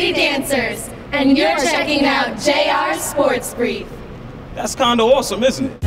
Dirty Dancers, and you're checking out JR Sports Brief. That's kind of awesome, isn't it?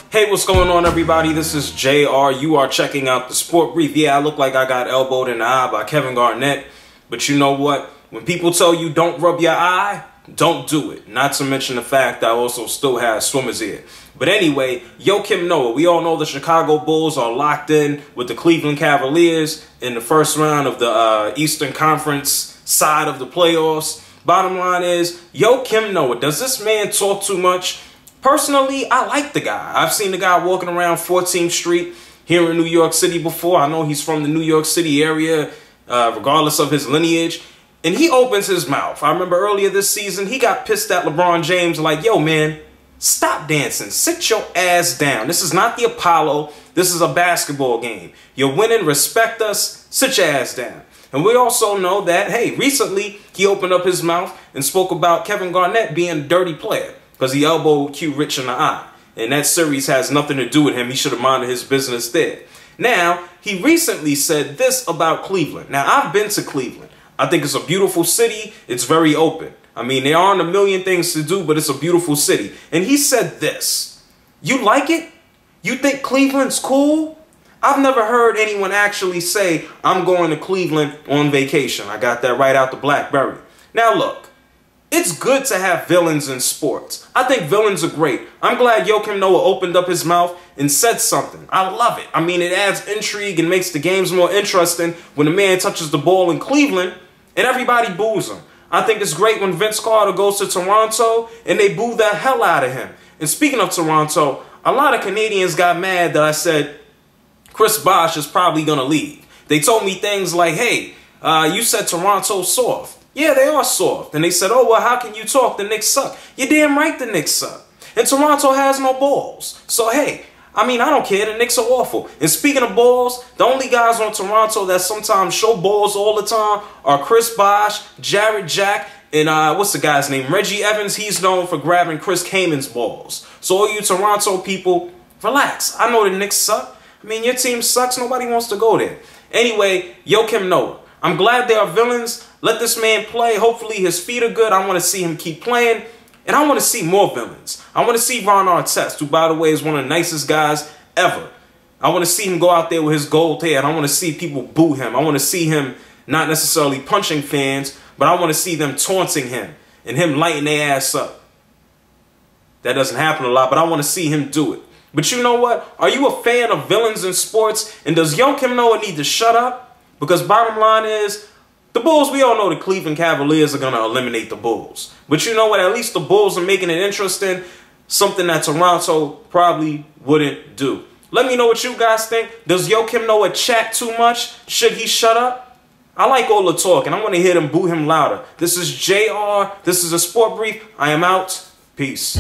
Hey, what's going on, everybody? This is JR. You are checking out the Sport Brief. Yeah, I look like I got elbowed in the eye by Kevin Garnett, but you know what? When people tell you don't rub your eye, don't do it. Not to mention the fact that I also still have swimmer's ear. But anyway, Joakim Noah. We all know the Chicago Bulls are locked in with the Cleveland Cavaliers in the first round of the Eastern Conference side of the playoffs. Bottom line is, Joakim Noah, does this man talk too much? Personally, I like the guy. I've seen the guy walking around 14th Street here in New York City before. I know he's from the New York City area, regardless of his lineage. And he opens his mouth. I remember earlier this season, he got pissed at LeBron James like, yo, man, stop dancing. Sit your ass down. This is not the Apollo. This is a basketball game. You're winning. Respect us. Sit your ass down. And we also know that, hey, recently he opened up his mouth and spoke about Kevin Garnett being a dirty player because he elbowed Q Rich in the eye. And that series has nothing to do with him. He should have minded his business there. Now, he recently said this about Cleveland. Now, I've been to Cleveland. I think it's a beautiful city. It's very open. I mean, there aren't a million things to do, but it's a beautiful city. And he said this: you like it? You think Cleveland's cool? I've never heard anyone actually say, I'm going to Cleveland on vacation. I got that right out the BlackBerry. Now look, it's good to have villains in sports. I think villains are great. I'm glad Joakim Noah opened up his mouth and said something. I love it. I mean, it adds intrigue and makes the games more interesting when a man touches the ball in Cleveland and everybody boos him. I think it's great when Vince Carter goes to Toronto and they boo the hell out of him. And speaking of Toronto, a lot of Canadians got mad that I said Chris Bosh is probably going to leave. They told me things like, hey, you said Toronto's soft. Yeah, they are soft. And they said, oh, well, how can you talk? The Knicks suck. You're damn right the Knicks suck. And Toronto has no balls. So, hey, I mean, I don't care. The Knicks are awful. And speaking of balls, the only guys on Toronto that sometimes show balls all the time are Chris Bosh, Jared Jack, and what's the guy's name? Reggie Evans. He's known for grabbing Chris Kaman's balls. So all you Toronto people, relax. I know the Knicks suck. I mean, your team sucks. Nobody wants to go there. Anyway, Joakim Noah. I'm glad they are villains. Let this man play. Hopefully his feet are good. I want to see him keep playing. And I want to see more villains. I want to see Ron Artest, who, by the way, is one of the nicest guys ever. I want to see him go out there with his gold hair, and I want to see people boo him. I want to see him not necessarily punching fans, but I want to see them taunting him and him lighting their ass up. That doesn't happen a lot, but I want to see him do it. But you know what? Are you a fan of villains in sports? And does Joakim Noah need to shut up? Because bottom line is, the Bulls, we all know the Cleveland Cavaliers are going to eliminate the Bulls. But you know what? At least the Bulls are making it interesting. Something that Toronto probably wouldn't do. Let me know what you guys think. Does Joakim Noah chat too much? Should he shut up? I like all the talk, and I want to hear them boo him louder. This is JR. This is a Sport Brief. I am out. Peace.